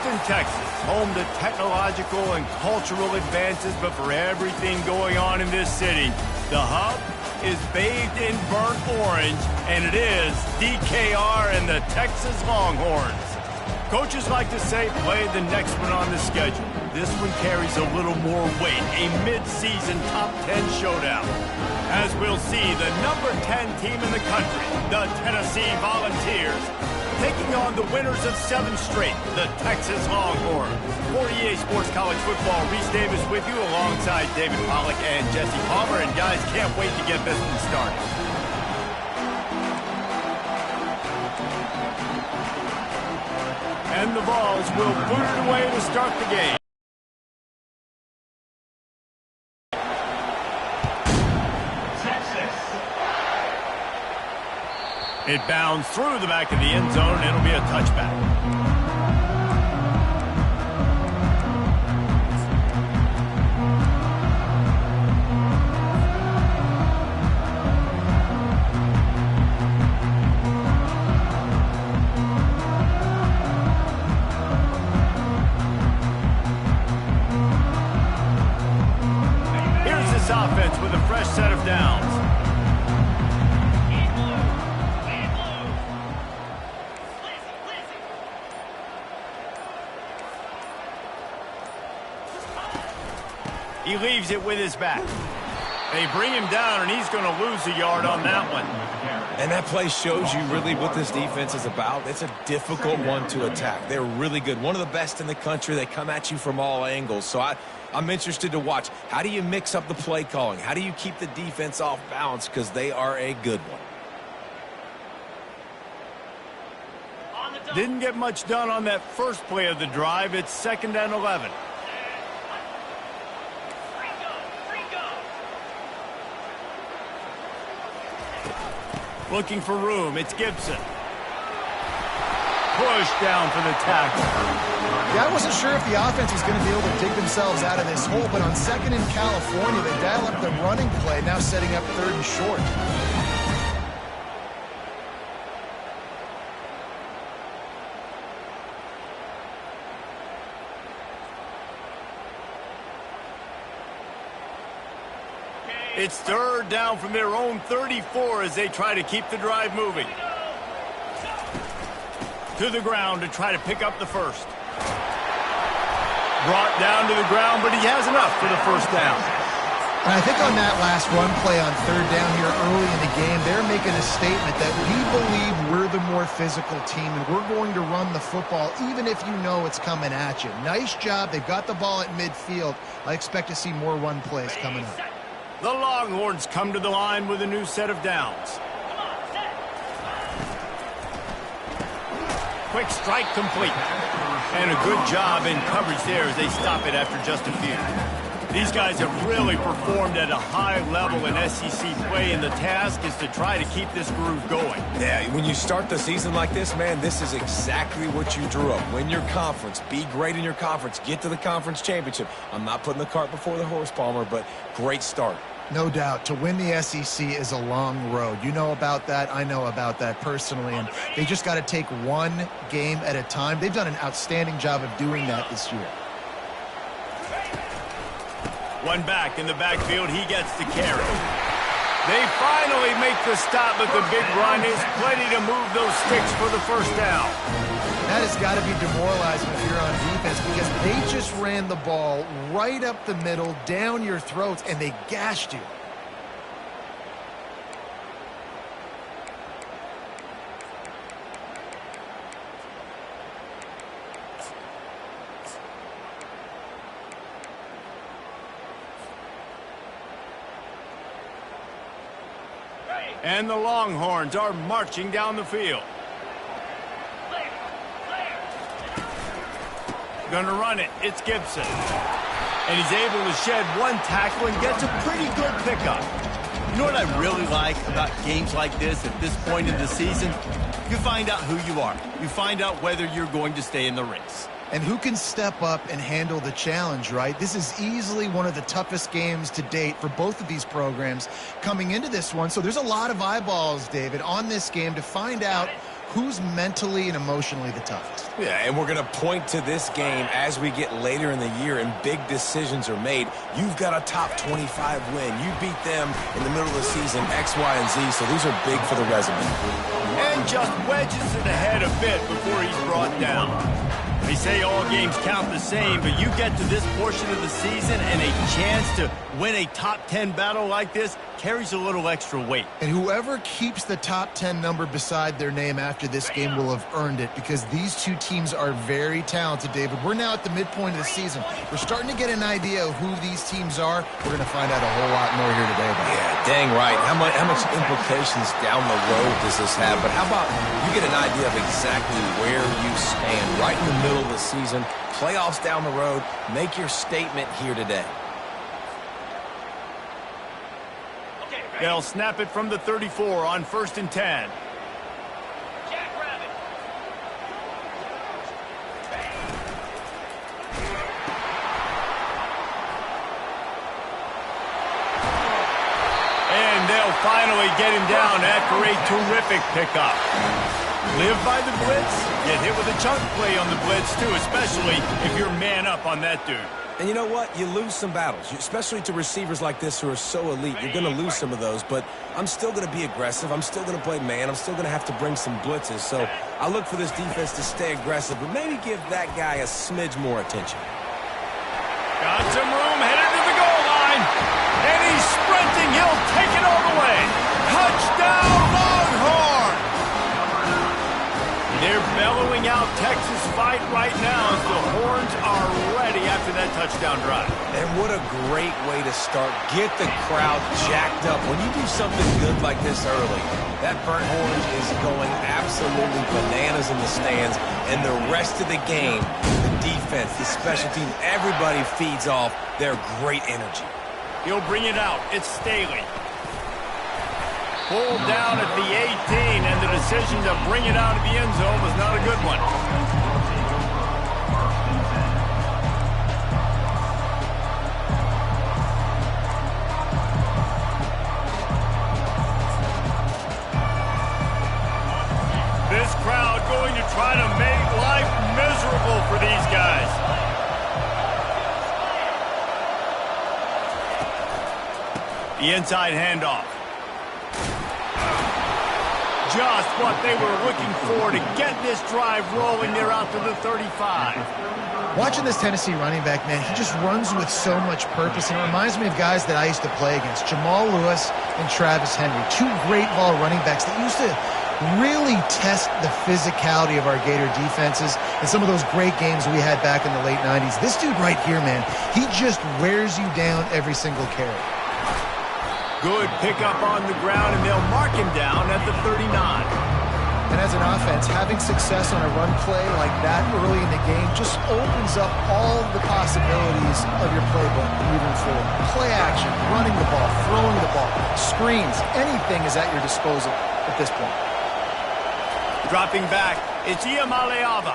Houston, Texas, home to technological and cultural advances, but for everything going on in this city, the hub is bathed in burnt orange, and it is DKR and the Texas Longhorns. Coaches like to say, play the next one on the schedule. This one carries a little more weight, a mid-season top 10 showdown. As we'll see, the number 10 team in the country, the Tennessee Volunteers, taking on the winners of 7 straight, the Texas Longhorns. For EA Sports College Football, Reese Davis with you alongside David Pollack and Jesse Palmer. And guys, can't wait to get this one started. And the Vols will boot it away to start the game. It bounds through the back of the end zone, and it'll be a touchback. Here's this offense with a fresh set of downs. He leaves it with his back. They bring him down, and he's going to lose a yard on that one. And that play shows you really what this defense is about. It's a difficult one to attack. They're really good. One of the best in the country. They come at you from all angles. So I'm interested to watch. How do you mix up the play calling? How do you keep the defense off balance? Because they are a good one. Didn't get much done on that first play of the drive. It's 2nd and 11. Looking for room, it's Gibson. Push down for the tackle. Yeah, I wasn't sure if the offense was going to be able to dig themselves out of this hole, but on 2nd in California, they dial up the running play, now setting up 3rd and short. It's 3rd down from their own 34 as they try to keep the drive moving. To the ground to try to pick up the first. Brought down to the ground, but he has enough for the first down. And I think on that last run play on 3rd down here early in the game, they're making a statement that we believe we're the more physical team and we're going to run the football even if you know it's coming at you. Nice job. They've got the ball at midfield. I expect to see more run plays coming up. The Longhorns come to the line with a new set of downs. Quick strike complete. And a good job in coverage there as they stop it after just a few. These guys have really performed at a high level in SEC play, and the task is to try to keep this groove going. Yeah, when you start the season like this, man, this is exactly what you drew up. Win your conference. Be great in your conference. Get to the conference championship. I'm not putting the cart before the horse, Palmer, but great start. No doubt. To win the SEC is a long road. You know about that. I know about that personally. And they just got to take one game at a time. They've done an outstanding job of doing that this year. One back in the backfield. He gets the carry. They finally make the stop, but the big run is plenty to move those sticks for the first down. That has got to be demoralizing if you're on defense because they just ran the ball right up the middle, down your throats, and they gashed you. And the Longhorns are marching down the field. Going to run it. It's Gibson. And he's able to shed one tackle and gets a pretty good pickup. You know what I really like about games like this at this point in the season? You find out who you are. You find out whether you're going to stay in the race. And who can step up and handle the challenge, right? This is easily one of the toughest games to date for both of these programs coming into this one. So there's a lot of eyeballs, David, on this game to find out who's mentally and emotionally the toughest. Yeah, and we're going to point to this game as we get later in the year and big decisions are made. You've got a top 25 win. You beat them in the middle of the season, X, Y, and Z, so these are big for the resume. And just wedges it ahead a bit before he's brought down. They say all games count the same, but you get to this portion of the season and a chance to win a top 10 battle like this carries a little extra weight. And whoever keeps the top 10 number beside their name after this game will have earned it, because these two teams are very talented, David. We're now at the midpoint of the season. We're starting to get an idea of who these teams are. We're going to find out a whole lot more here today. Yeah, dang right. How much implications down the road does this have? But how about you get an idea of exactly where you stand right in the middle of the season, playoffs down the road, make your statement here today. They'll snap it from the 34 on 1st and 10. And they'll finally get him down after a terrific pickup. Live by the blitz, get hit with a chunk play on the blitz too, especially if you're man up on that dude. And you know what? You lose some battles, especially to receivers like this who are so elite. You're going to lose some of those, but I'm still going to be aggressive. I'm still going to play man. I'm still going to have to bring some blitzes. So I look for this defense to stay aggressive, but maybe give that guy a smidge more attention. Got some room, headed to the goal line. And he's sprinting. He'll take it all the way. Touchdown, Longhorn! They're bellowing out Texas fight right now as the Horns are ready after that touchdown drive. And what a great way to start. Get the crowd jacked up. When you do something good like this early, that burnt orange is going absolutely bananas in the stands. And the rest of the game, the defense, the special teams, everybody feeds off their great energy. He'll bring it out. It's Staley. Pulled down at the 18, and the decision to bring it out of the end zone was not a good one. This crowd going to try to make life miserable for these guys. The inside handoff. Just what they were looking for to get this drive rolling. They're out to the 35. Watching this Tennessee running back, man, he just runs with so much purpose, and it reminds me of guys that I used to play against, Jamal Lewis and Travis Henry, two great ball running backs that used to really test the physicality of our Gator defenses and some of those great games we had back in the late 90s. This dude right here, man, he just wears you down every single carry. Good pickup on the ground, and they'll mark him down at the 39. And as an offense, having success on a run play like that early in the game just opens up all the possibilities of your playbook moving forward. Play action, running the ball, throwing the ball, screens, anything is at your disposal at this point. Dropping back, it's Iamaleava.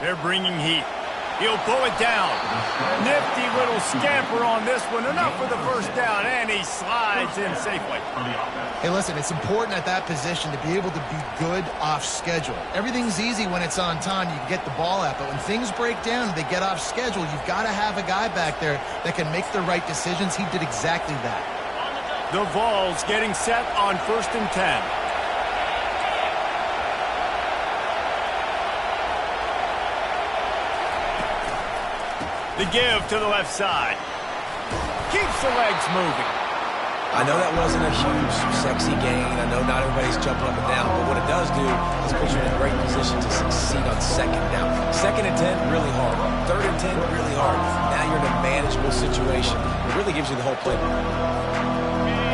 They're bringing heat. He'll pull it down. Nifty little scamper on this one. Enough for the first down, and he slides in safely. Hey, listen, it's important at that position to be able to be good off schedule. Everything's easy when it's on time. You can get the ball out, but when things break down and they get off schedule, you've got to have a guy back there that can make the right decisions. He did exactly that. The Vols getting set on 1st and 10. The give to the left side. Keeps the legs moving. I know that wasn't a huge, sexy gain. I know not everybody's jumping up and down, but what it does do is put you in a great position to succeed on 2nd down. 2nd and 10, really hard. 3rd and 10, really hard. Now you're in a manageable situation. It really gives you the whole playbook.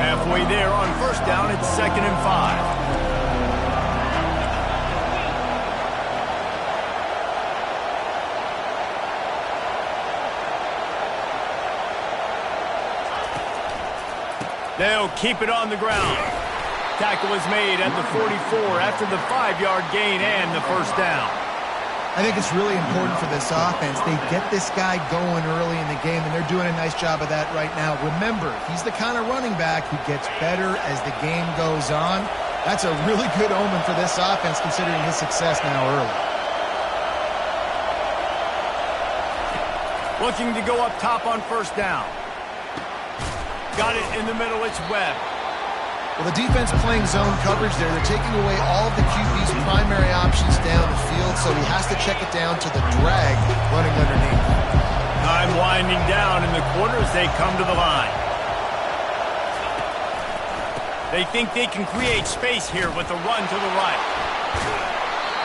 Halfway there on 1st down, it's 2nd and 5. They'll keep it on the ground. Tackle is made at the 44 after the 5-yard gain and the first down. I think it's really important for this offense. They get this guy going early in the game, and they're doing a nice job of that right now. Remember, he's the kind of running back who gets better as the game goes on. That's a really good omen for this offense considering his success now early. Looking to go up top on first down. Got it in the middle, it's Webb. Well, the defense playing zone coverage there. They're taking away all of the QB's primary options down the field, so he has to check it down to the drag running underneath. Time winding down in the quarter as they come to the line. They think they can create space here with a run to the right.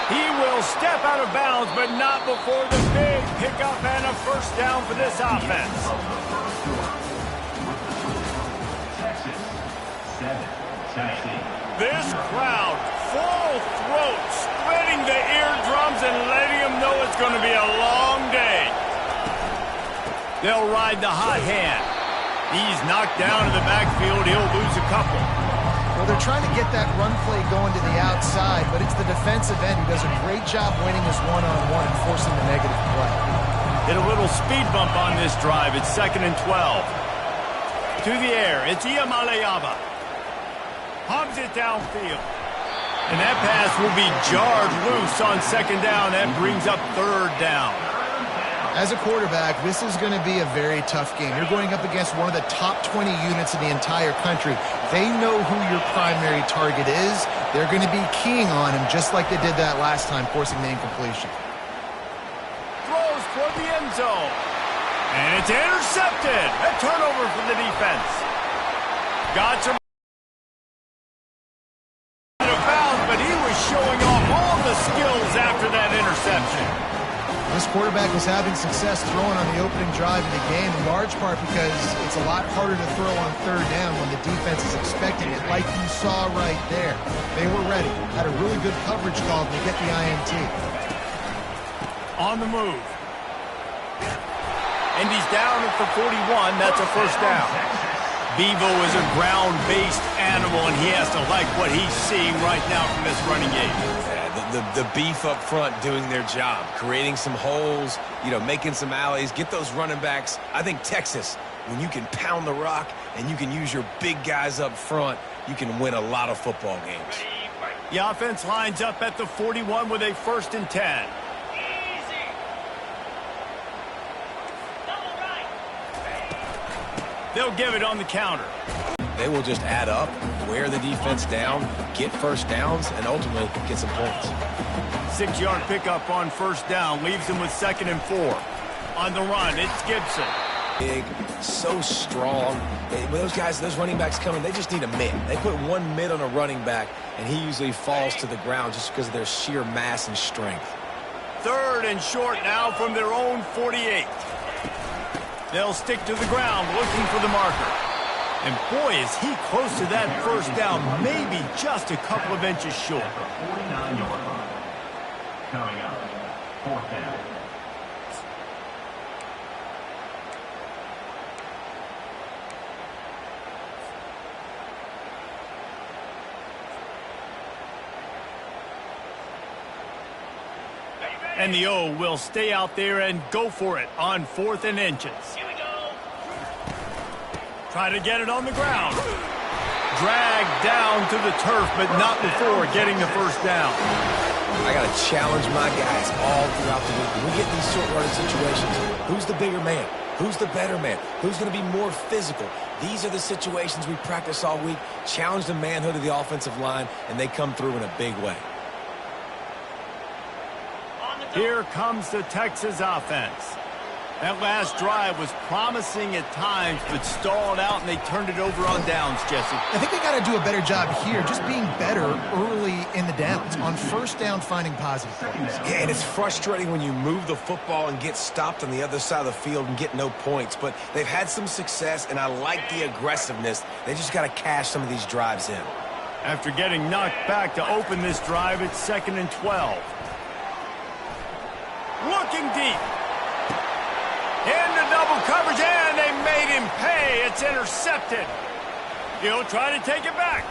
He will step out of bounds, but not before the big pickup and a first down for this offense. This crowd, full throat, spreading the eardrums and letting them know it's going to be a long day. They'll ride the hot hand. He's knocked down in the backfield. He'll lose a couple. Well, they're trying to get that run play going to the outside, but it's the defensive end who does a great job winning his one-on-one and forcing the negative play. Hit a little speed bump on this drive. It's 2nd and 12. To the air, it's Iamaleava. Hogs it downfield. And that pass will be jarred loose on 2nd down. That brings up 3rd down. As a quarterback, this is going to be a very tough game. You're going up against one of the top 20 units in the entire country. They know who your primary target is. They're going to be keying on him just like they did that last time, forcing the incompletion. Throws for the end zone. And it's intercepted. A turnover for the defense. Got some but he was showing off all the skills after that interception. This quarterback was having success throwing on the opening drive of the game, in large part because it's a lot harder to throw on 3rd down when the defense is expecting it, like you saw right there. They were ready, had a really good coverage call to get the INT. On the move. And he's down at the 41. That's a first down. Bevo is a ground-based animal, and he has to like what he's seeing right now from this running game. Yeah, the beef up front doing their job, creating some holes, making some alleys, get those running backs. I think Texas, when you can pound the rock and you can use your big guys up front, you can win a lot of football games. The offense lines up at the 41 with a 1st and 10. They'll give it on the counter. They will just add up, wear the defense down, get first downs, and ultimately get some points. 6-yard pickup on first down leaves them with 2nd and 4. On the run, it's Gibson. Big, so strong. When those running backs come in, they just need a mid. They put one mid on a running back, and he usually falls to the ground just because of their sheer mass and strength. 3rd and short now from their own 48. They'll stick to the ground looking for the marker. And boy, is he close to that first down, maybe just a couple of inches short. 49-yard line. Coming up, 4th down. And the O will stay out there and go for it on 4th and inches. Here we go. Try to get it on the ground. Dragged down to the turf, but not before getting the first down. I got to challenge my guys all throughout the week. When we get these short-run situations, who's the bigger man? Who's the better man? Who's going to be more physical? These are the situations we practice all week. Challenge the manhood of the offensive line, and they come through in a big way. Here comes the Texas offense. That last drive was promising at times, but stalled out, and they turned it over on downs, Jesse. I think they got to do a better job here, just being better early in the downs, on first down finding positive plays. Yeah, and it's frustrating when you move the football and get stopped on the other side of the field and get no points, but they've had some success, and I like the aggressiveness. They just got to cash some of these drives in. After getting knocked back to open this drive, it's 2nd and 12. Looking deep. Into double coverage, and they made him pay. It's intercepted. He'll try to take it back.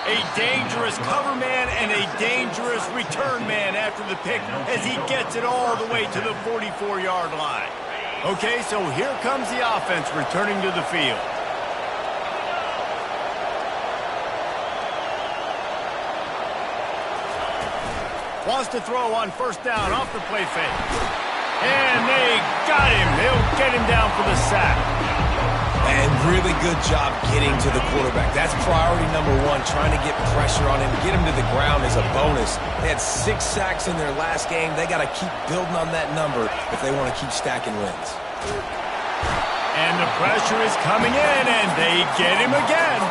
A dangerous cover man and a dangerous return man after the pick as he gets it all the way to the 44-yard line. Okay, so here comes the offense returning to the field. Wants to throw on first down off the play fake. And they got him. They'll get him down for the sack. And really good job getting to the quarterback. That's priority number one, trying to get pressure on him. Get him to the ground is a bonus. They had 6 sacks in their last game. They got to keep building on that number if they want to keep stacking wins. And the pressure is coming in, and they get him again.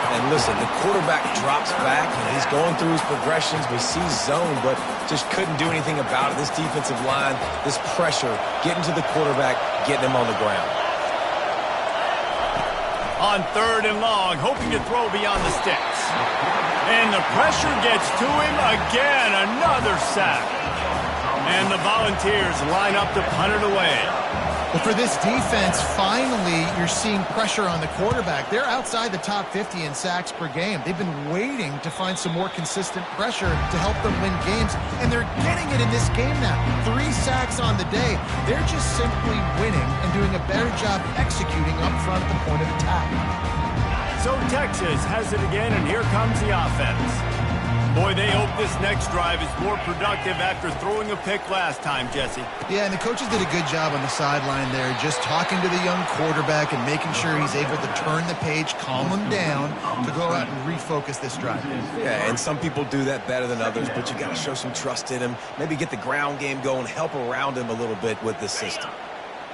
And listen, the quarterback drops back, and he's going through his progressions. We see zone, but just couldn't do anything about it. This defensive line, this pressure, getting to the quarterback, getting him on the ground. On 3rd and long, hoping to throw beyond the sticks. And the pressure gets to him again, another sack. And the Volunteers line up to punt it away. Well, for this defense, finally, you're seeing pressure on the quarterback. They're outside the top 50 in sacks per game. They've been waiting to find some more consistent pressure to help them win games, and they're getting it in this game now. 3 sacks on the day. They're just simply winning and doing a better job executing up front at the point of attack. So Texas has it again, and here comes the offense. Boy, they hope this next drive is more productive after throwing a pick last time, Jesse. Yeah, and the coaches did a good job on the sideline there, just talking to the young quarterback and making sure he's able to turn the page, calm him down, to go out and refocus this drive. Yeah, and some people do that better than others, but you got to show some trust in him, maybe get the ground game going, help around him a little bit with this system.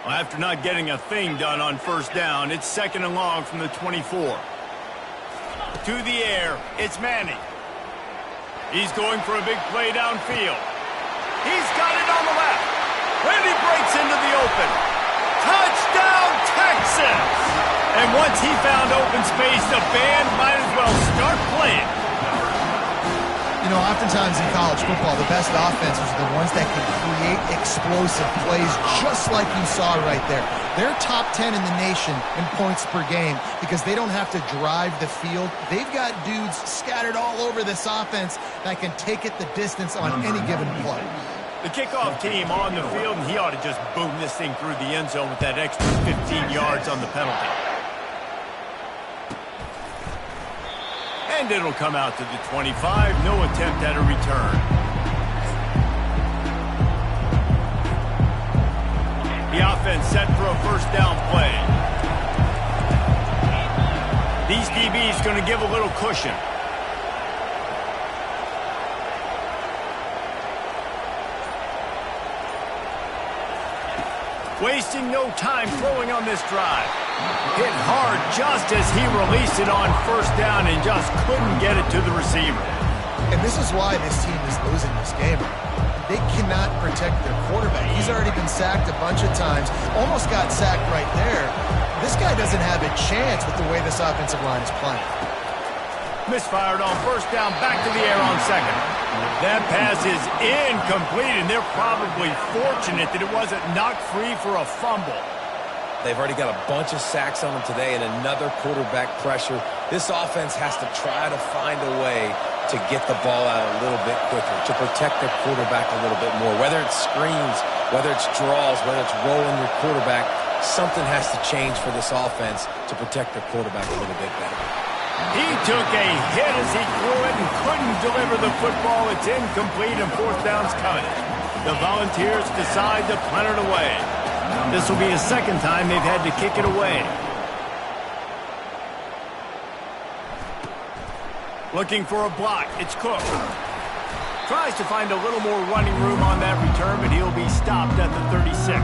Well, after not getting a thing done on first down, it's 2nd and long from the 24. To the air, it's Manning. He's going for a big play downfield. He's got it on the left. And he breaks into the open. Touchdown, Texas! And once he found open space, the band might as well start playing. You know, oftentimes in college football, the best offenses are the ones that can create explosive plays, just like you saw right there. They're top 10 in the nation in points per game because they don't have to drive the field. They've got dudes scattered all over this offense that can take it the distance on any given play. The kickoff team on the field, and he ought to just boom this thing through the end zone with that extra 15 yards on the penalty. And it'll come out to the 25. No attempt at a return. The offense set for a first down play. These DBs going to give a little cushion. Wasting no time throwing on this drive. Hit hard just as he released it on first down and just couldn't get it to the receiver. And this is why this team is losing this game. They cannot protect their quarterback. He's already been sacked a bunch of times, almost got sacked right there. This guy doesn't have a chance with the way this offensive line is playing. Misfired on first down, back to the air on 2nd. That pass is incomplete, and they're probably fortunate that it wasn't knocked free for a fumble. They've already got a bunch of sacks on them today and another quarterback pressure. This offense has to try to find a way to get the ball out a little bit quicker, to protect their quarterback a little bit more. Whether it's screens, whether it's draws, whether it's rolling your quarterback, something has to change for this offense to protect their quarterback a little bit better. He took a hit as he threw it and couldn't deliver the football. It's incomplete and fourth down's coming. The Volunteers decide to punt it away. This will be the 2nd time they've had to kick it away. Looking for a block. It's Cook. Tries to find a little more running room on that return, but he'll be stopped at the 36.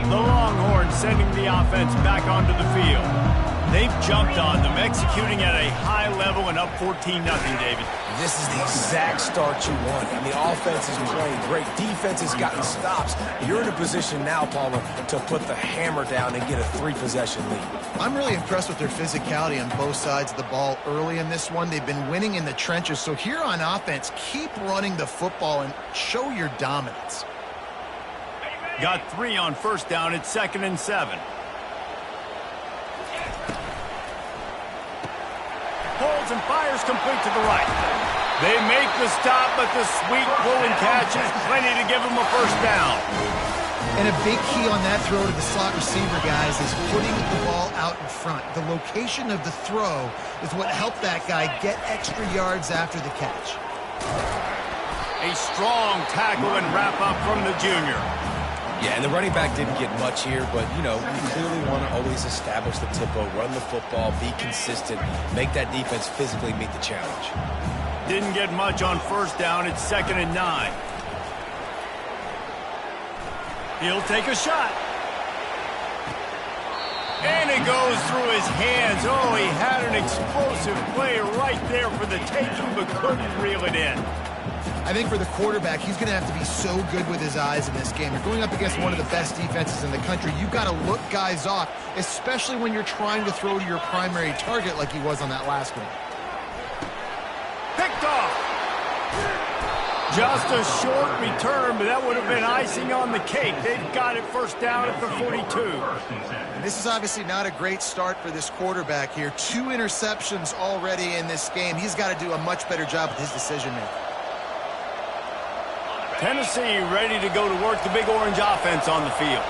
The Longhorns sending the offense back onto the field. They've jumped on them, executing at a high level and up 14-0, David. This is the exact start you want. And the offense is playing great. Defense has gotten stops. You're in a position now, Palmer, to put the hammer down and get a 3-possession lead. I'm really impressed with their physicality on both sides of the ball early in this one. They've been winning in the trenches. So here on offense, keep running the football and show your dominance. Got 3 on first down. It's 2nd and 7. Pulls and fires complete to the right. They make the stop, but the sweet pull and catch is plenty to give them a first down. And a big key on that throw to the slot receiver, guys, is putting the ball out in front. The location of the throw is what helped that guy get extra yards after the catch. A strong tackle and wrap-up from the junior. Yeah, and the running back didn't get much here, but, you know, you clearly want to always establish the tempo, run the football, be consistent, make that defense physically meet the challenge. Didn't get much on first down. It's 2nd and 9. He'll take a shot. And it goes through his hands. Oh, he had an explosive play right there for the taking, but couldn't reel it in. I think for the quarterback, he's going to have to be so good with his eyes in this game. You're going up against one of the best defenses in the country. You've got to look guys off, especially when you're trying to throw to your primary target like he was on that last one. Picked off. Just a short return, but that would have been icing on the cake. They've got it first down at the 42. And this is obviously not a great start for this quarterback here. 2 interceptions already in this game. He's got to do a much better job with his decision-making. Tennessee ready to go to work the Big Orange offense on the field.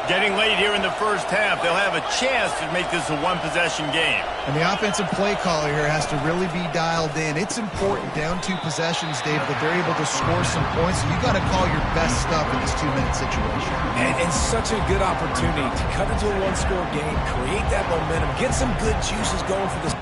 Getting late here in the first half, they'll have a chance to make this a one-possession game. And the offensive play caller here has to really be dialed in. It's important down 2 possessions, Dave, that they're able to score some points. So you got to call your best stuff in this 2-minute situation. And such a good opportunity to cut into a one-score game, create that momentum, get some good juices going for this.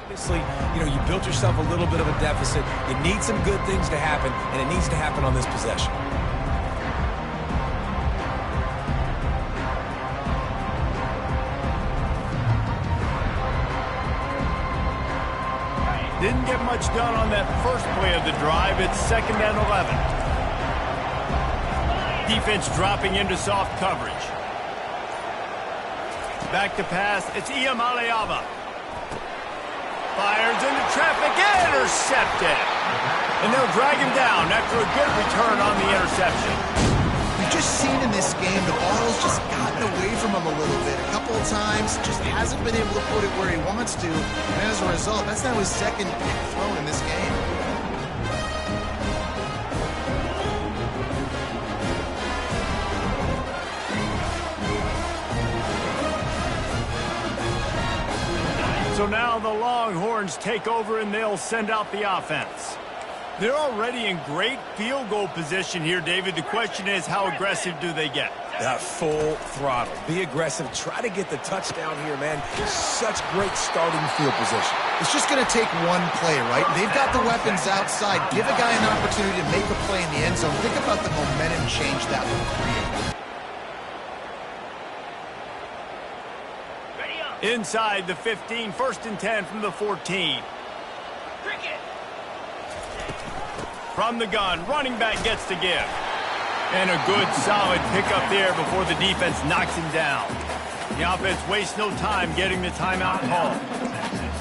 Obviously, you know, you built yourself a little bit of a deficit. You need some good things to happen, and it needs to happen on this possession. Didn't get much done on that first play of the drive. It's 2nd and 11. Defense dropping into soft coverage. Back to pass. It's Iamaleava. Fires into traffic, intercepted. And they'll drag him down after a good return on the interception. We've just seen in this game the ball's just gotten away from him a little bit. A couple of times, just hasn't been able to put it where he wants to. And as a result, that's now his 2nd pick thrown in this game. So now the Longhorns take over and they'll send out the offense. They're already in great field goal position here, David. The question is, how aggressive do they get? Full throttle. Be aggressive. Try to get the touchdown here, man. Such great starting field position. It's just going to take one play, right? They've got the weapons outside. Give a guy an opportunity to make a play in the end zone. Think about the momentum change that will create. Inside the 15, 1st and 10 from the 14. From the gun, running back gets to give. And a good, solid pickup there before the defense knocks him down. The offense wastes no time getting the timeout call.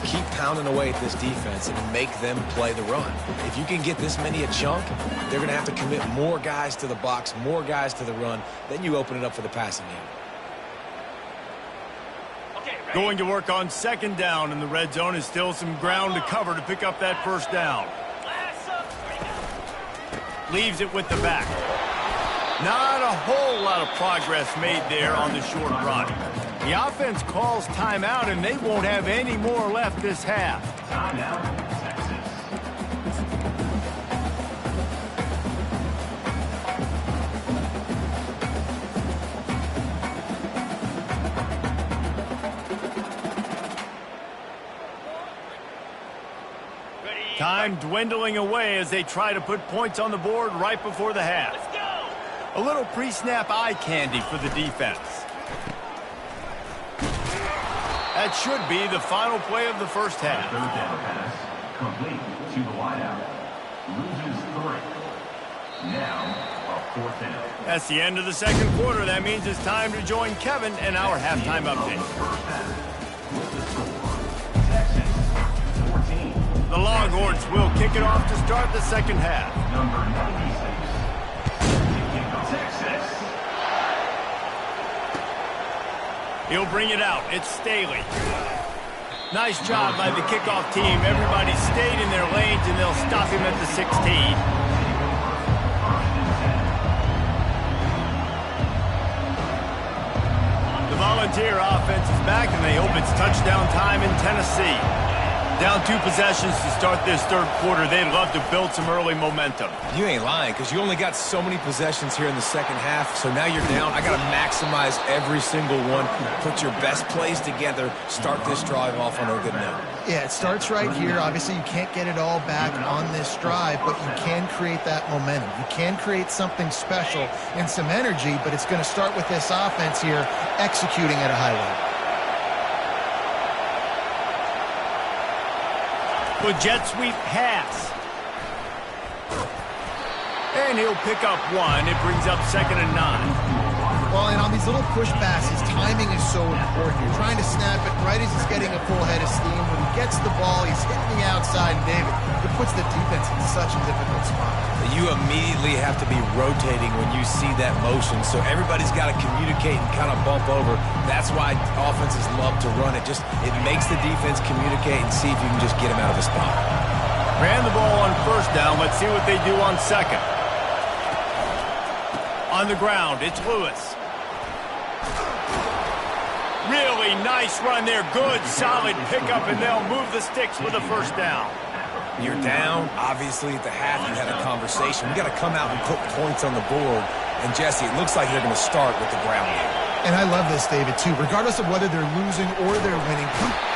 Keep pounding away at this defense and make them play the run. If you can get this many a chunk, they're going to have to commit more guys to the box, more guys to the run. Then you open it up for the passing game. Going to work on second down, and the red zone is still some ground to cover to pick up that first down. Leaves it with the back. Not a whole lot of progress made there on the short run. The offense calls timeout, and they won't have any more left this half. Timeout, Texas. Time dwindling away as they try to put points on the board right before the half. A little pre-snap eye candy for the defense. That should be the final play of the first half. Third down pass, complete to the wideout. Loses 3. Now, a fourth down. That's the end of the second quarter. That means it's time to join Kevin in our halftime update. First half, with the score, Texas 14. The Longhorns will kick it off to start the second half. Number 96. Texas. He'll bring it out. It's Staley. Nice job by the kickoff team. Everybody stayed in their lanes, and they'll stop him at the 16. The Volunteer offense is back, and they hope it's touchdown time in Tennessee. Down 2 possessions to start this third quarter. They'd love to build some early momentum. You ain't lying, because you only got so many possessions here in the second half, so now you're down. I got to maximize every single one, put your best plays together, start this drive off on a good note. Yeah, it starts right here. Obviously, you can't get it all back on this drive, but you can create that momentum. You can create something special and some energy, but it's going to start with this offense here executing at a high level. With jet sweep pass. And he'll pick up 1. It brings up 2nd and 9. Well, and on these little push passes, timing is so important. You're trying to snap it right as he's getting a full head of steam. When he gets the ball, he's hitting the outside, and David, it puts the defense in such a difficult spot. You immediately have to be rotating when you see that motion, so everybody's got to communicate and kind of bump over. That's why offenses love to run it. It makes the defense communicate and see if you can just get him out of the spot. Ran the ball on first down. Let's see what they do on second. On the ground, it's Lewis. Really nice run there. Good, solid pickup, and they'll move the sticks with a first down. You're down. Obviously, at the half, you had a conversation. We got to come out and put points on the board. And, Jesse, it looks like they're going to start with the ground game. And I love this, David, too. Regardless of whether they're losing or they're winning.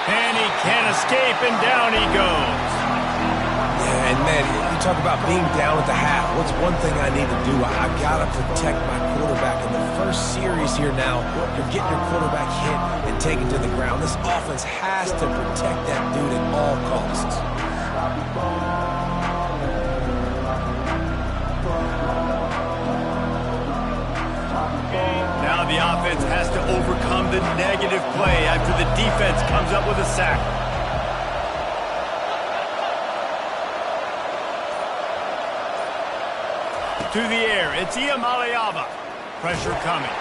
And he can't escape, and down he goes. Yeah, and, man, you talk about being down at the half. What's one thing I need to do? I got to protect my quarterback. In the first series here now, you're getting your quarterback hit and taken to the ground. This offense has to protect that dude at all costs. Now the offense has to overcome the negative play after the defense comes up with a sack. To the air, it's Iamaleava. Pressure coming.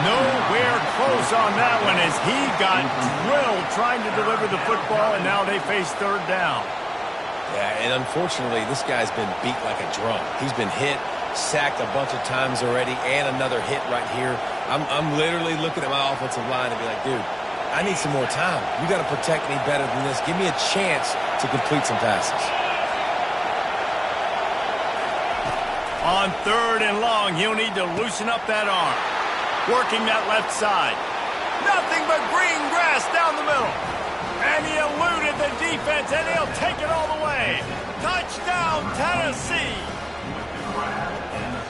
Nowhere close on that one as he got drilled trying to deliver the football, and now they face third down. Yeah, and unfortunately, this guy's been beat like a drum. He's been hit, sacked a bunch of times already, and another hit right here. I'm literally looking at my offensive line and be like, dude, I need some more time. You got to protect me better than this. Give me a chance to complete some passes. On third and long, he'll need to loosen up that arm. Working that left side. Nothing but green grass down the middle. And he eluded the defense, and he'll take it all the way. Touchdown, Tennessee.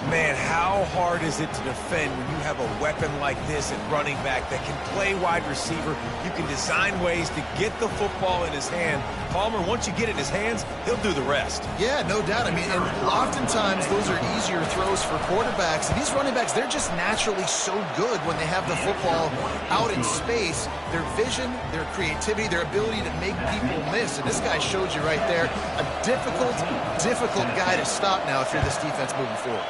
Man, how hard is it to defend when you have a weapon like this at running back that can play wide receiver? You can design ways to get the football in his hand. Palmer, once you get it in his hands, he'll do the rest. Yeah, no doubt. I mean, and oftentimes those are easier throws for quarterbacks. And these running backs, they're just naturally so good when they have the football out in space. Their vision, their creativity, their ability to make people miss. And this guy showed you right there, a difficult guy to stop now if you're this defense moving forward.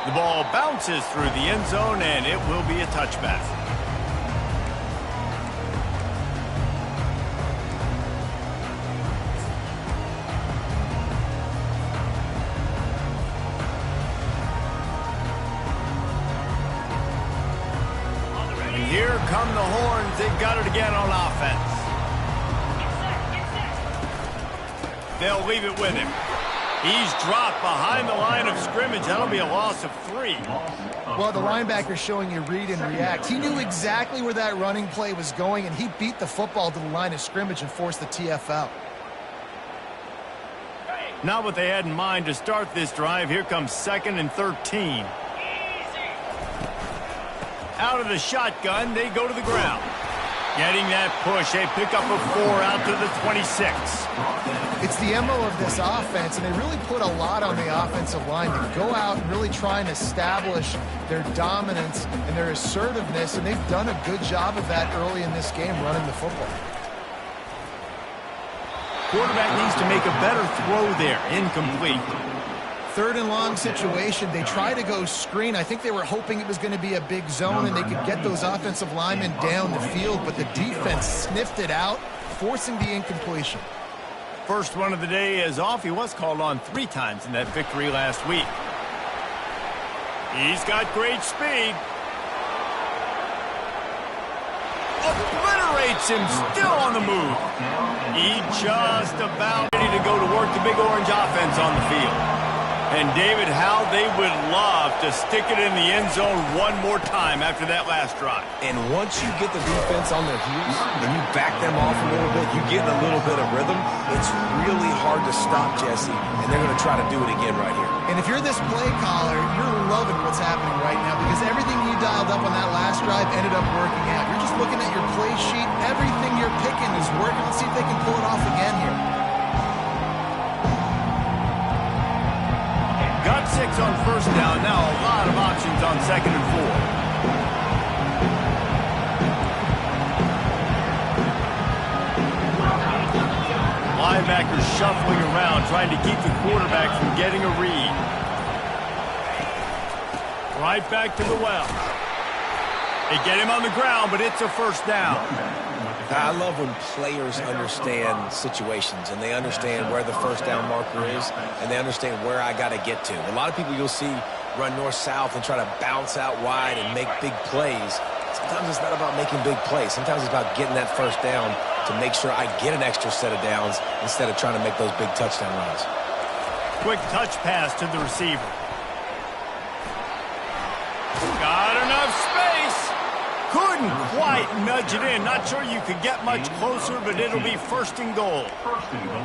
The ball bounces through the end zone, and it will be a touchback. And here come the horns. They've got it again on offense. They'll leave it with him. He's dropped behind the line of scrimmage. That'll be a loss of 3. Well, the linebacker's showing you read and react. He knew exactly where that running play was going, and he beat the football to the line of scrimmage and forced the TFL. Not what they had in mind to start this drive. Here comes 2nd and 13. Out of the shotgun, they go to the ground. Getting that push, they pick up a 4 out to the 26. It's the MO of this offense, and they really put a lot on the offensive line to go out and really try and establish their dominance and their assertiveness, and they've done a good job of that early in this game running the football. Quarterback needs to make a better throw there. Incomplete. 3rd and long situation. They try to go screen. I think they were hoping it was going to be a big zone and they could get those offensive linemen down the field, but the defense sniffed it out, forcing the incompletion. First one of the day is off. He was called on 3 times in that victory last week. He's got great speed. Obliterates him, still on the move. He just about ready to go to work the big orange offense on the field. And David, how they would love to stick it in the end zone one more time after that last drive. And once you get the defense on their heels and you back them off a little bit, you get a little bit of rhythm, it's really hard to stop, Jesse, and they're going to try to do it again right here. And if you're this play caller, you're loving what's happening right now because everything you dialed up on that last drive ended up working out. You're just looking at your play sheet. Everything you're picking is working. Let's see if they can pull it off again here. Got 6 on 1st down. Now a lot of options on 2nd and 4. Linebackers shuffling around, trying to keep the quarterback from getting a read. Right back to the well. They get him on the ground, but it's a 1st down. I love when players understand situations and they understand where the 1st down marker is and they understand where I got to get to. A lot of people you'll see run north-south and try to bounce out wide and make big plays. Sometimes it's not about making big plays. Sometimes it's about getting that 1st down to make sure I get an extra set of downs instead of trying to make those big touchdown runs. Quick touch pass to the receiver. Got enough space. Couldn't quite nudge it in. Not sure you could get much closer, but it'll be 1st and goal.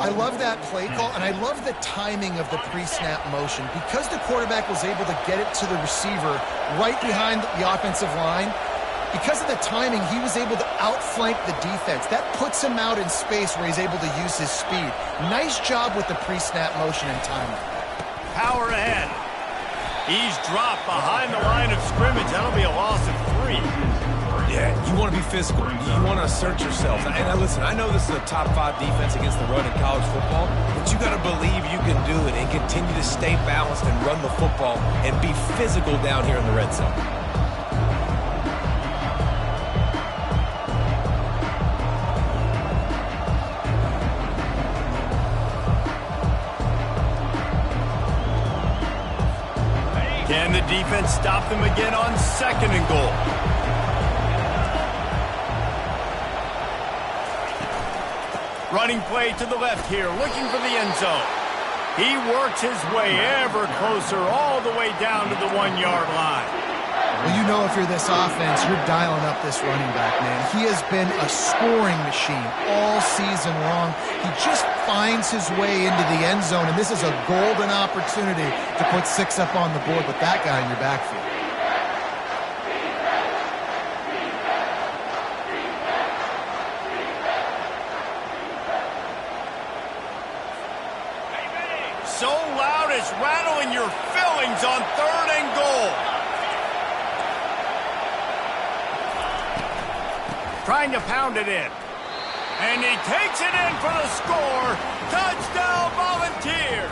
I love that play call, and I love the timing of the pre-snap motion. Because the quarterback was able to get it to the receiver right behind the offensive line, because of the timing, he was able to outflank the defense. That puts him out in space where he's able to use his speed. Nice job with the pre-snap motion and timing. Power ahead. He's dropped behind the line of scrimmage. That'll be a loss of 3. Yeah, you want to be physical. You want to assert yourself. And listen, I know this is a top 5 defense against the run in college football, but you got to believe you can do it and continue to stay balanced and run the football and be physical down here in the red zone. Can the defense stop them again on 2nd and goal? Running play to the left here, looking for the end zone. He works his way ever closer all the way down to the 1-yard line. Well, you know if you're this offense, you're dialing up this running back, man. He has been a scoring machine all season long. He just finds his way into the end zone, and this is a golden opportunity to put 6 up on the board with that guy in your backfield. So loud it's rattling your fillings on 3rd and goal. Trying to pound it in. And he takes it in for the score. Touchdown Volunteers.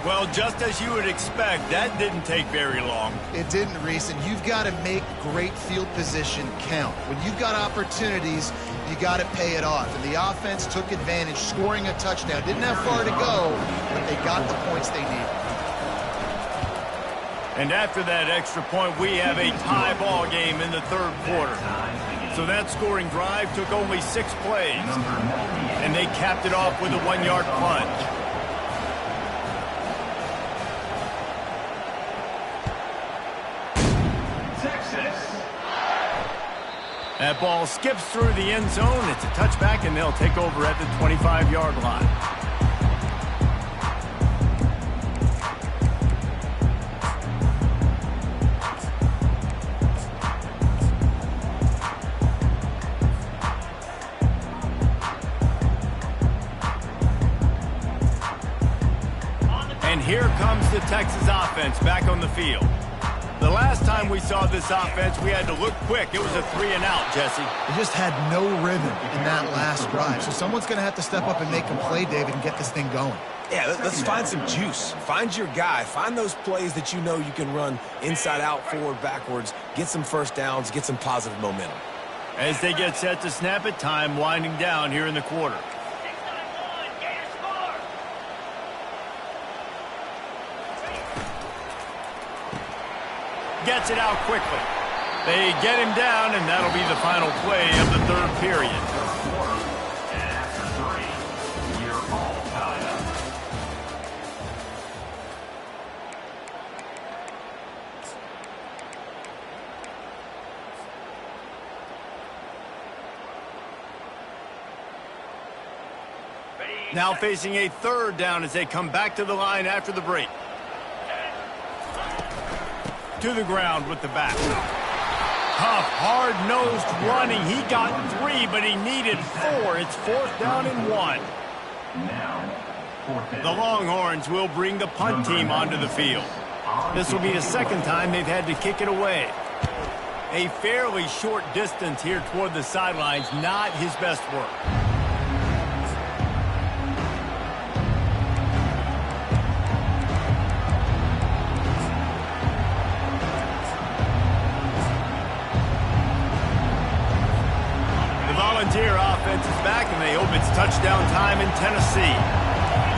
Well, just as you would expect, that didn't take very long. It didn't, Reese, and you've got to make great field position count. When you've got opportunities, you got to pay it off. And the offense took advantage, scoring a touchdown. Didn't have far to go, but they got the points they needed. And after that extra point, we have a tie ball game in the 3rd quarter. So that scoring drive took only 6 plays. And they capped it off with a 1-yard plunge. That ball skips through the end zone. It's a touchback, and they'll take over at the 25-yard line. And here comes the Texas offense back on the field. The last time we saw this offense, we had to look quick. It was a 3-and-out, Jesse. They just had no rhythm in that last drive. So someone's going to have to step up and make a play, David, and get this thing going. Yeah, let's find some juice. Find your guy. Find those plays that you know you can run inside out, forward, backwards. Get some first downs. Get some positive momentum. As they get set to snap it, time winding down here in the quarter. Gets it out quickly. They get him down, and that'll be the final play of the 3rd period. And after 3, you're all tied up. Now facing a 3rd down as they come back to the line after the break. To the ground with the back. Tough, hard-nosed running. He got 3, but he needed 4. It's 4th down and 1. Now, 4th. The Longhorns will bring the punt team onto the field. This will be the 2nd time they've had to kick it away. A fairly short distance here toward the sidelines, not his best work. Volunteer offense is back, and they hope it's touchdown time in Tennessee.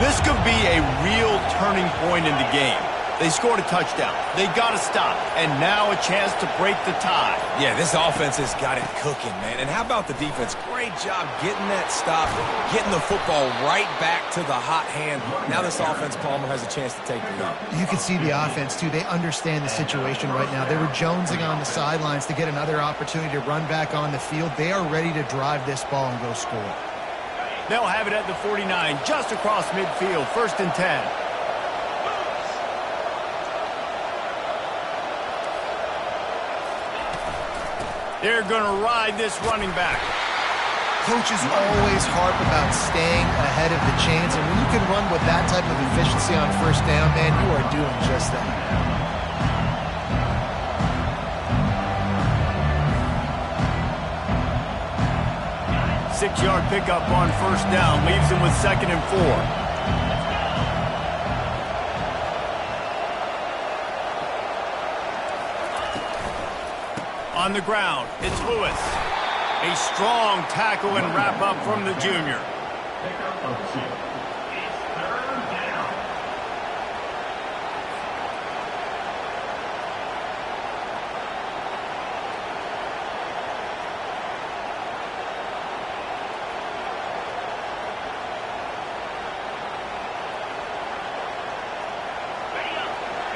This could be a real turning point in the game. They scored a touchdown. They got to stop, and now a chance to break the tie. Yeah, this offense has got it cooking, man. And how about the defense? Great job getting that stop, getting the football right back to the hot hand. Now this offense, Palmer, has a chance to take the lead. You can see the offense, too. They understand the situation right now. They were jonesing on the sidelines to get another opportunity to run back on the field. They are ready to drive this ball and go score. They'll have it at the 49, just across midfield, 1st and 10. They're going to ride this running back. Coaches always harp about staying ahead of the chains, and when you can run with that type of efficiency on 1st down, man, you are doing just that. 6-yard pickup on 1st down, leaves him with 2nd and 4. On the ground, it's Lewis. A strong tackle and wrap up from the junior. Pickup of 2. It's 3rd down.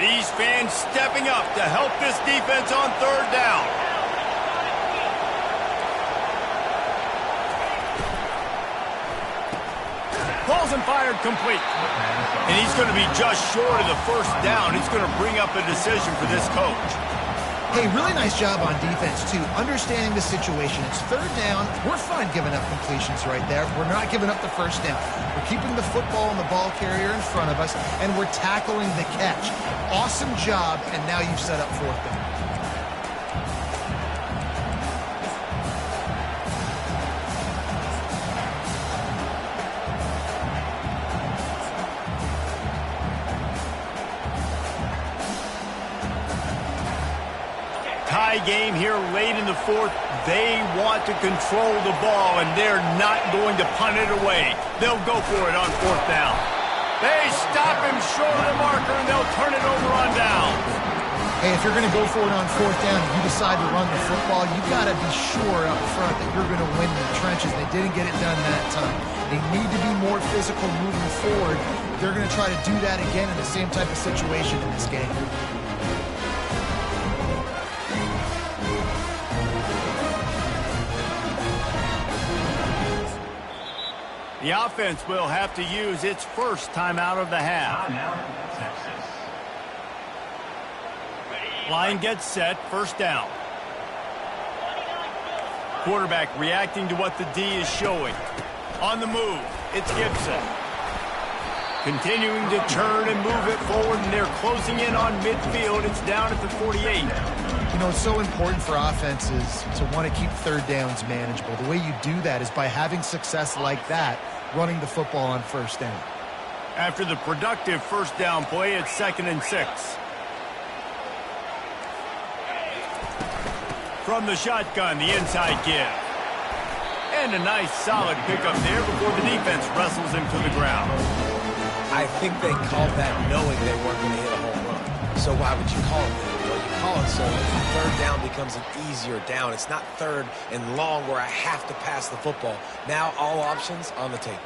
These fans stepping up to help this defense on third down. Balls and fired complete. And he's going to be just short of the first down. It's going to bring up a decision for this coach. Hey, really nice job on defense, too. Understanding the situation. It's third down. We're fine giving up completions right there. We're not giving up the first down. We're keeping the football and the ball carrier in front of us, and we're tackling the catch. Awesome job, and now you've set up fourth down. Tie game here late in the fourth. They want to control the ball, and they're not going to punt it away. They'll go for it on fourth down. They stop him short of the marker, and they'll turn it over on down. Hey, if you're going to go for it on fourth down and you decide to run the football, you've got to be sure up front that you're going to win in the trenches. They didn't get it done that time. They need to be more physical moving forward. They're going to try to do that again in the same type of situation in this game. The offense will have to use its first time out of the half. Line gets set, first down. Quarterback reacting to what the D is showing. On the move, it's Gibson. Continuing to turn and move it forward, and they're closing in on midfield. It's down at the 48. You know, it's so important for offenses to want to keep third downs manageable. The way you do that is by having success like that, running the football on first down. After the productive first down play, it's 2nd and 6. From the shotgun, the inside give. And a nice solid pickup there before the defense wrestles him to the ground. I think they called that knowing they weren't going to hit a home run. So why would you call it that? Well, you call it so third down becomes an easier down. It's not third and long where I have to pass the football. Now all options on the table.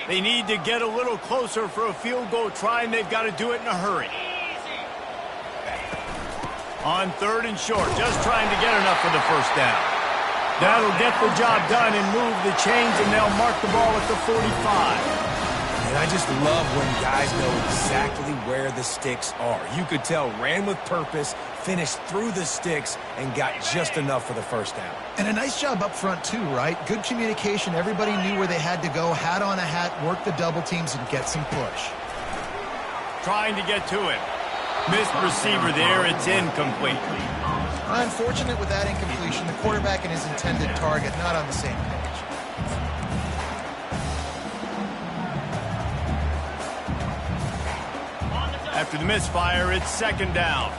They need to get a little closer for a field goal try, and they've got to do it in a hurry. On 3rd and short, just trying to get enough for the first down. That'll get the job done and move the chains, and they'll mark the ball at the 45. And I just love when guys know exactly where the sticks are. You could tell ran with purpose, finished through the sticks, and got just enough for the first down. And a nice job up front too, right? Good communication. Everybody knew where they had to go, hat on a hat, work the double teams, and get some push. Trying to get to him. Missed receiver there. It's incomplete. Unfortunate with that incompletion. The quarterback and his intended target not on the same page. After the misfire, it's 2nd down.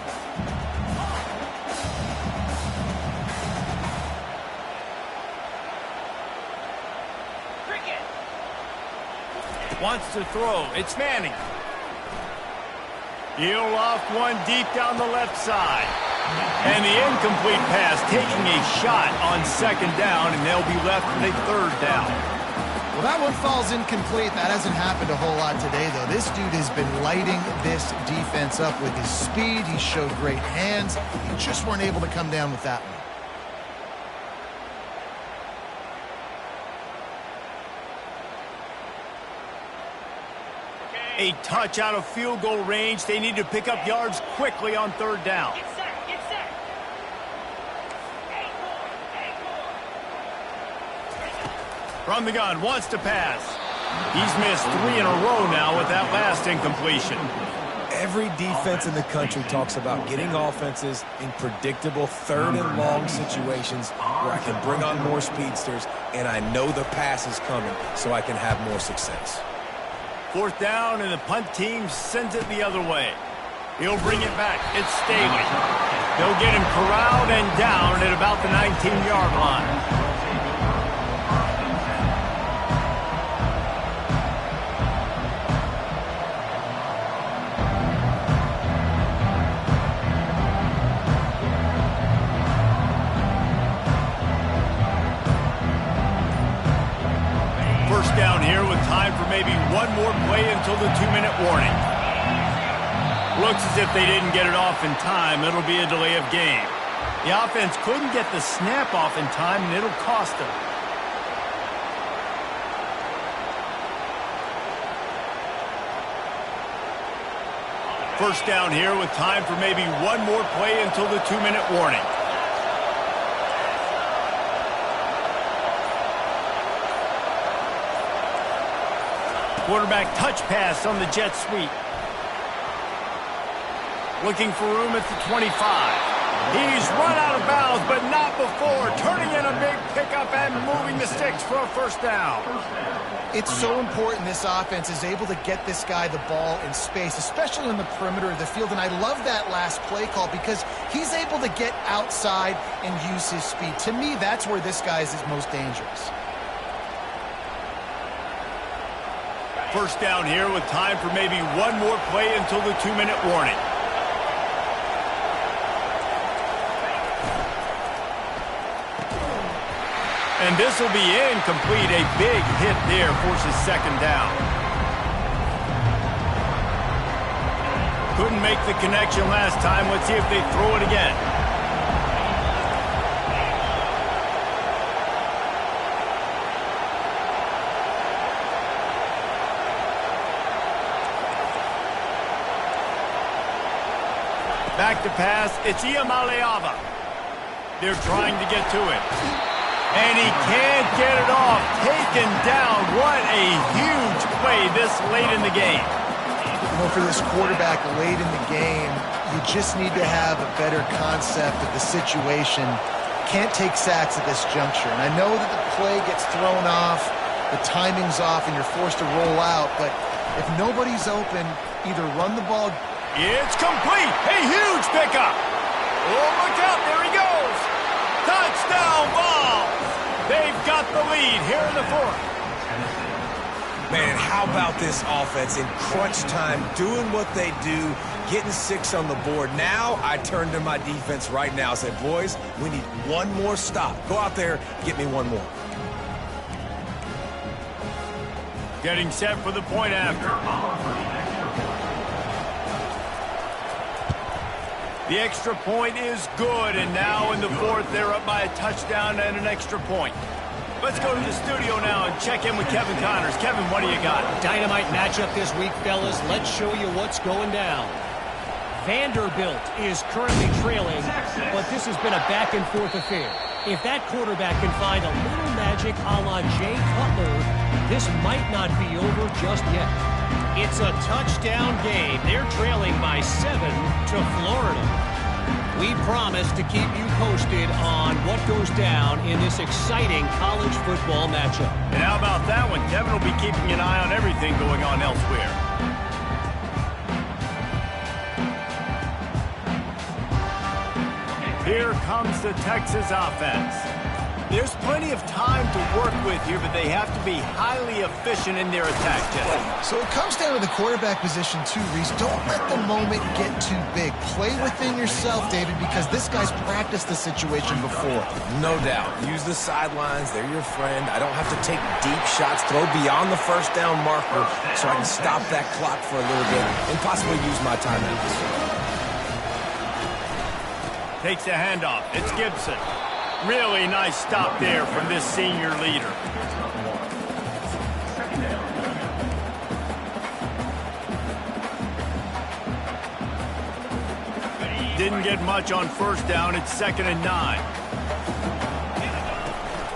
Wants to throw. It's Manning. He'll loft one deep down the left side. And the incomplete pass taking a shot on 2nd down, and they'll be left with a 3rd down. Well, that one falls incomplete. That hasn't happened a whole lot today, though. This dude has been lighting this defense up with his speed. He showed great hands. He just weren't able to come down with that one. A touch out of field goal range. They need to pick up yards quickly on 3rd down. From the gun, wants to pass. He's missed 3 in a row now with that last incompletion. Every defense in the country talks about getting offenses in predictable 3rd and long situations where I can bring on more speedsters and I know the pass is coming so I can have more success. 4th down, and the punt team sends it the other way. He'll bring it back. It's Staley. They'll get him corralled and down at about the 19-yard line. warning. Looks as if they didn't get it off in time. It'll be a delay of game. The offense couldn't get the snap off in time, and it'll cost them. First down here with time for maybe one more play until the 2-minute warning. Quarterback touch pass on the jet sweep. Looking for room at the 25. He's run out of bounds, but not before. Turning in a big pickup and moving the sticks for a first down. It's so important this offense is able to get this guy the ball in space, especially on the perimeter of the field. And I love that last play call because he's able to get outside and use his speed. To me, that's where this guy is most dangerous. First down here with time for maybe one more play until the 2-minute warning. And this will be incomplete. A big hit there forces second down. Couldn't make the connection last time. Let's see if they throw it again. Back to pass. It's Iamaleava. They're trying to get to it. And he can't get it off. Taken down. What a huge play this late in the game. You know, for this quarterback late in the game, you just need to have a better concept of the situation. Can't take sacks at this juncture. And I know that the play gets thrown off, the timing's off, and you're forced to roll out. But if nobody's open, either run the ball. It's complete. A huge pickup. Oh, look out. There he goes. Touchdown ball. They've got the lead here in the fourth. Man, how about this offense in crunch time, doing what they do, getting 6 on the board. Now I turn to my defense right now and say, boys, we need one more stop. Go out there, get me one more. Getting set for the point after. The extra point is good, and now in the fourth, they're up by a touchdown and an extra point. Let's go to the studio now and check in with Kevin Connors. Kevin, what do you got? Dynamite matchup this week, fellas. Let's show you what's going down. Vanderbilt is currently trailing, but this has been a back-and-forth affair. If that quarterback can find a little magic a la Jay Cutler, this might not be over just yet. It's a touchdown game. They're trailing by 7 to Florida. We promise to keep you posted on what goes down in this exciting college football matchup. And how about that one? Kevin will be keeping an eye on everything going on elsewhere. Here comes the Texas offense. There's plenty of time to work with here, but they have to be highly efficient in their attack, Jesse. So it comes down to the quarterback position too, Reese. Don't let the moment get too big. Play within yourself, David, because this guy's practiced the situation before. No doubt. Use the sidelines. They're your friend. I don't have to take deep shots, throw beyond the first down marker so I can stop that clock for a little bit and possibly use my timeouts. Takes a handoff. It's Gibson. Really nice stop there from this senior leader. Didn't get much on first down. It's 2nd and 9.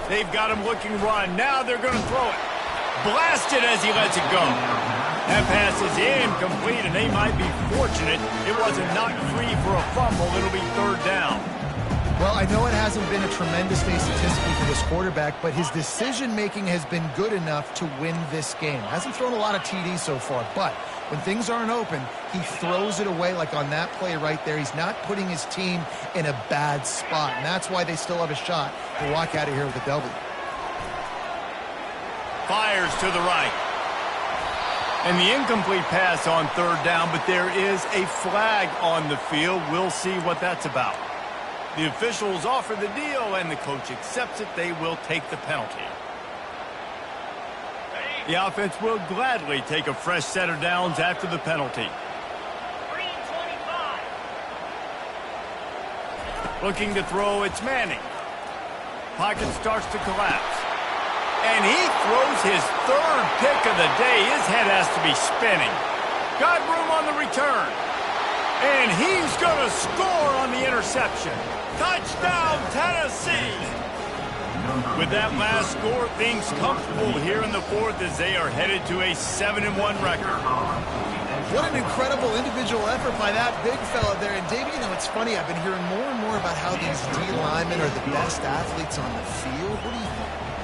They've got him looking run. Now they're going to throw it. Blasted as he lets it go. That pass is incomplete, and they might be fortunate it wasn't knocked free for a fumble. It'll be 3rd down. Well, I know it hasn't been a tremendous day statistically for this quarterback, but his decision-making has been good enough to win this game. Hasn't thrown a lot of TDs so far, but when things aren't open, he throws it away like on that play right there. He's not putting his team in a bad spot, and that's why they still have a shot to walk out of here with a W. Fires to the right. And the incomplete pass on 3rd down, but there is a flag on the field. We'll see what that's about. The officials offer the deal, and the coach accepts it. They will take the penalty. The offense will gladly take a fresh set of downs after the penalty. 3-25. Looking to throw, it's Manning. Pocket starts to collapse. And he throws his third pick of the day. His head has to be spinning. Got room on the return. And he's going to score on the interception. Touchdown, Tennessee! With that last score, things comfortable here in the fourth as they are headed to a 7-1 record. What an incredible individual effort by that big fella there. And, Dave, you know, it's funny. I've been hearing more and more about how these D linemen are the best athletes on the field. What do you think?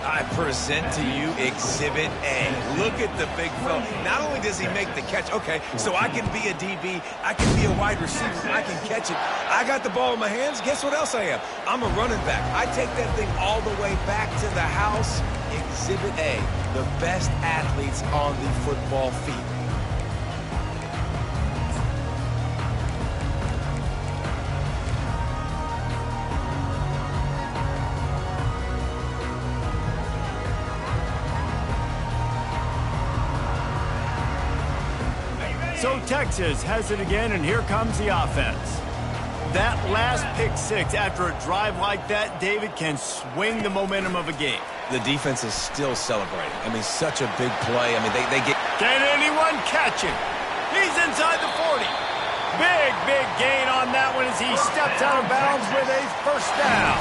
I present to you Exhibit A. Look at the big fella. Not only does he make the catch, okay, so I can be a DB, I can be a wide receiver, I can catch it. I got the ball in my hands. Guess what else I am? I'm a running back. I take that thing all the way back to the house. Exhibit A, the best athletes on the football field. So Texas has it again, and here comes the offense. That last pick six after a drive like that, David, can swing the momentum of a game. The defense is still celebrating. I mean, such a big play. I mean, they get... Can anyone catch him? He's inside the 40. Big gain on that one as he steps out of bounds with a first down.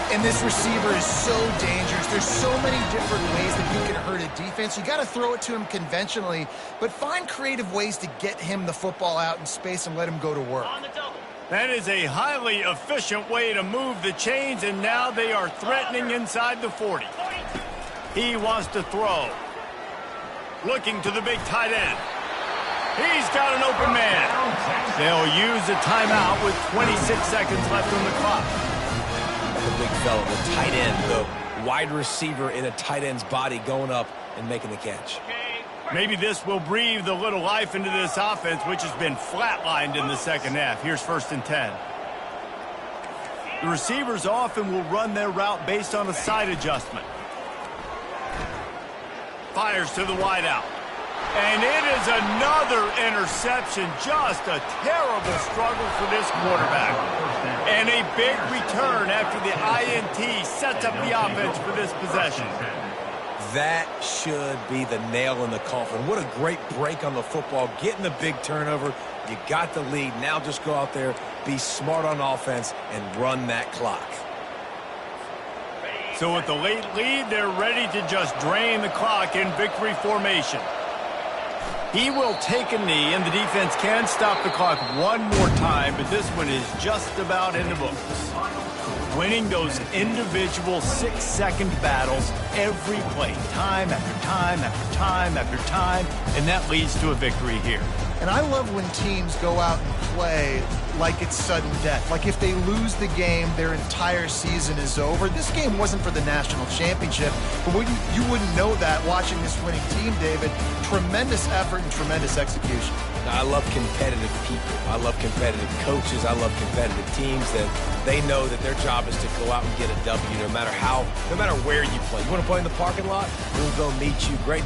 And this receiver is so dangerous. There's so many different ways that he can hurt a defense. You got to throw it to him conventionally, but find creative ways to get him the football out in space and let him go to work. That is a highly efficient way to move the chains, and now they are threatening inside the 40. He wants to throw. Looking to the big tight end. He's got an open man. They'll use a timeout with 26 seconds left on the clock. The big fella, the tight end, the wide receiver in a tight end's body going up and making the catch. Maybe this will breathe a little life into this offense, which has been flatlined in the second half. Here's 1st and 10. The receivers often will run their route based on a side adjustment. Fires to the wideout. And it is another interception. Just a terrible struggle for this quarterback. And a big return after the INT sets up the offense for this possession. That should be the nail in the coffin. What a great break on the football. Getting the big turnover. You got the lead. Now just go out there, be smart on offense, and run that clock. So with the late lead, they're ready to just drain the clock in victory formation. He will take a knee, and the defense can stop the clock one more time, but this one is just about in the books. Winning those individual 6-second battles every play, time after time after time after time, and that leads to a victory here. And I love when teams go out and play like it's sudden death. Like if they lose the game, their entire season is over. This game wasn't for the national championship, but you wouldn't know that watching this winning team, David. Tremendous effort and tremendous execution. I love competitive people. I love competitive coaches. I love competitive teams that they know that their job is to go out and get a W no matter where you play. You want to play in the parking lot? We'll go meet you. Great.